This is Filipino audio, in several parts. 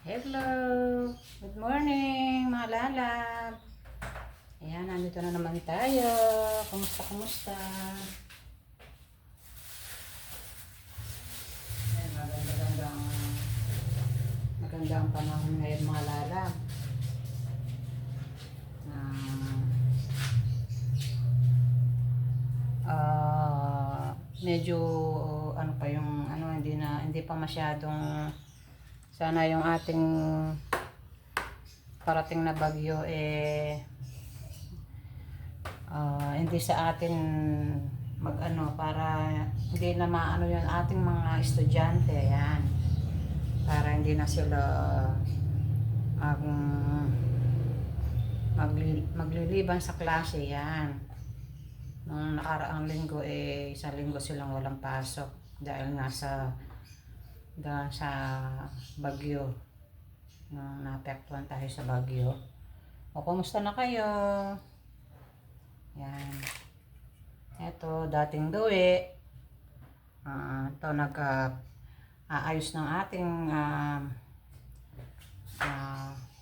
Hello! Good morning, mga lalab! Ayan, nandito na naman tayo. Kumusta? Ayan, magandang panahon ngayon, mga lalab. Medyo ano pa yung hindi pa masyadong sana yung ating parating na bagyo hindi sa atin para hindi na maano yung ating mga estudyante. Ayan, para hindi na sila mag, magliliban sa klase. Yan, nung nakaraang linggo isang linggo silang walang pasok dahil nga sa bagyo, nung naapektuhan tayo sa bagyo. O, kumusta na kayo? Yan, eto dating Due. Ito nag-aayos ng ating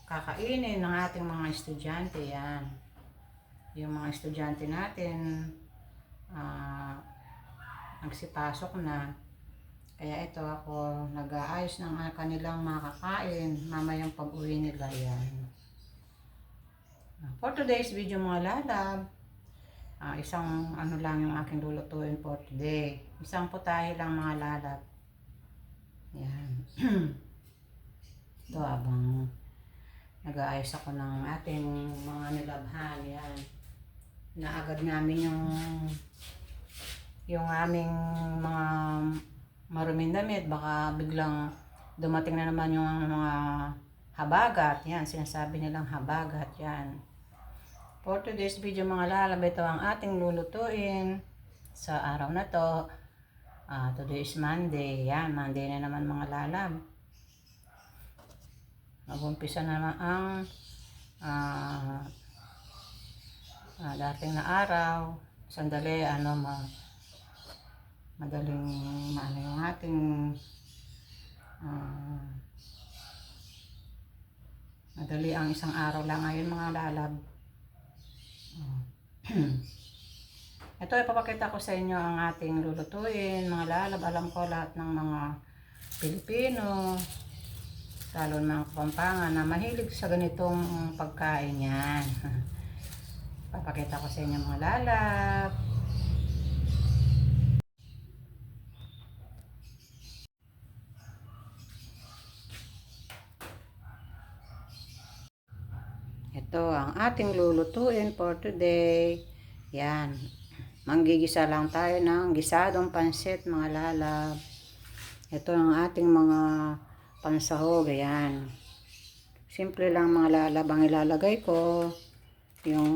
kakainin ng ating mga estudyante. Yan, yung mga estudyante natin nagsipasok na, kaya ito ako nag-aayos ng kanilang makakain mamayang pag-uwi nila. Yan, for today's video, mga lalab, isang lang yung aking lulutuin for today. Isang putahe lang, mga lalab. Yan. Ito, habang nag-aayos ako ng ating mga nilabhan. Yan, naagad namin yung aming mga maruming damit. Baka biglang dumating na naman yung mga habagat. Yan, sinasabi nilang habagat. Yan, for today's video, mga lalab, ito ang ating lulutuin sa araw na to. Today is Monday. Yan, Monday na naman, mga lalab. Mag-umpisa na naman ang dating na araw. Sandali, madaling yung ating madali ang isang araw lang ngayon, mga lalab. Ito, ipapakita ko sa inyo ang ating lulutuin, mga lalab. Alam ko lahat ng mga Pilipino, lalo ng Kapampangan, na mahilig sa ganitong pagkain. Yan. Papakita ko sa inyo, mga lalab. Ito ang ating lulutuin for today. Yan, manggigisa lang tayo ng gisadong pansit, mga lalab. Ito ang ating mga pansahog. Ayan, simple lang, mga lalab, ang ilalagay ko. Yung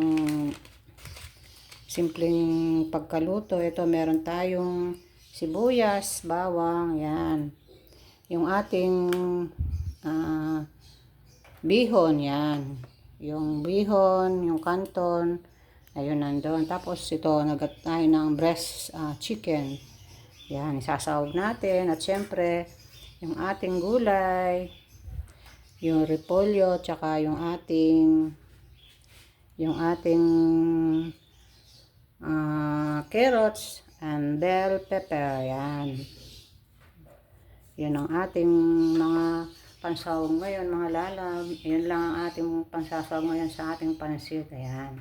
simpleng pagkaluto. Ito, meron tayong sibuyas, bawang. Yan, yung ating bihon. Yan, yung bihon, yung kanton, ayun, nandun. Tapos ito, nagat tayo ng breast chicken. Yan, isasawag natin. At syempre, yung ating gulay, yung repolyo, tsaka yung ating carrots and bell pepper. Yan, yun ang ating mga pansahog ngayon, mga lalab. Yun lang ang ating pansasahog ngayon sa ating pansit. Ayan.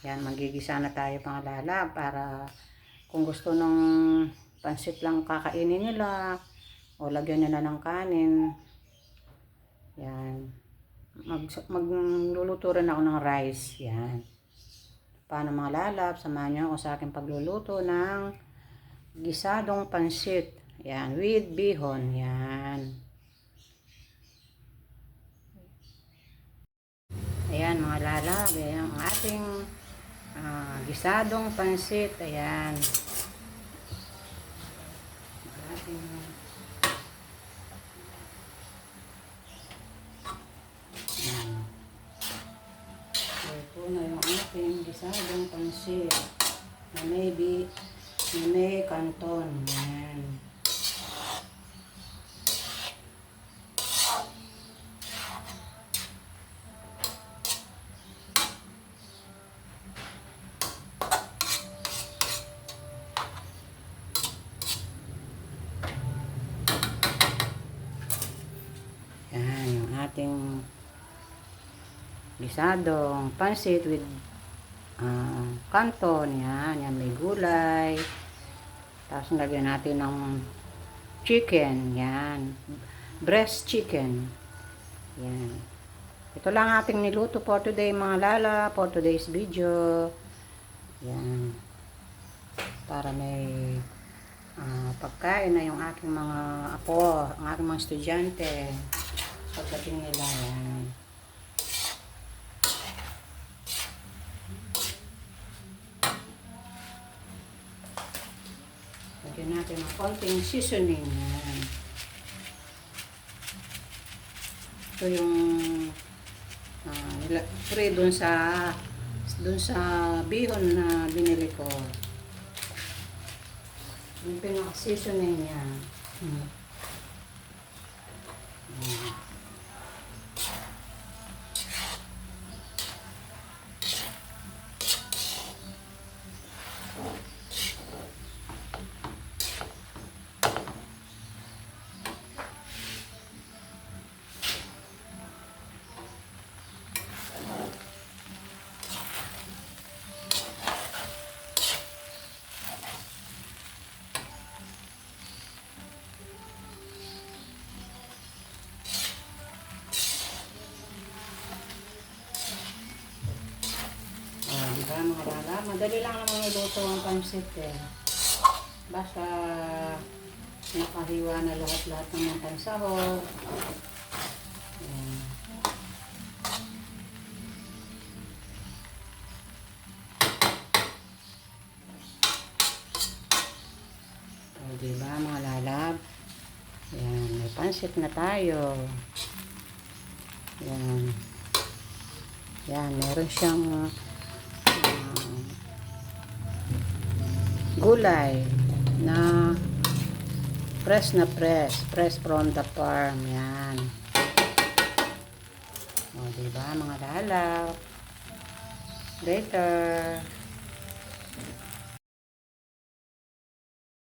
Yan, magigisa na tayo, mga lalab, para kung gusto ng pansit lang kakainin nila o lagyan nila ng kanin. Yan, magluluto rin ako ng rice. Yan, paano, mga lalab? Samahan niyo ako sa aking pagluluto ng gisadong pansit. Yan, with bihon. Yan. Ayan, mga lalab, ayan ang ating gisadong pansit. Ayan, ating ito na yung ating gisadong pansit na may kanton. Ayan. ating gisadong pansit with canton. Yan, yan may gulay. Tapos lagyan natin ng chicken. Yan. Breast chicken. Yan. Ito lang ating niluto for today mga lala, for today's video. Yan. Para may pagkain na yung aking mga apo, ang aking mga estudyante. Pagdating nila. Yan. Lagyan natin ng konting seasoning. Yan. Ito yung free dun sa bihon na binili ko. Yung pinaka-seasoning niya. Diba mga lala? Madali lang naman iluto ang pansit eh. Basta nakahiwa na lahat-lahat ng mga pansahog. Ayan. O diba mga lalab? Ayan, may pansit na tayo. Ayan. Ayan, meron siyang gulay na fresh from the farm. Yan. O, diba mga lalap? Later.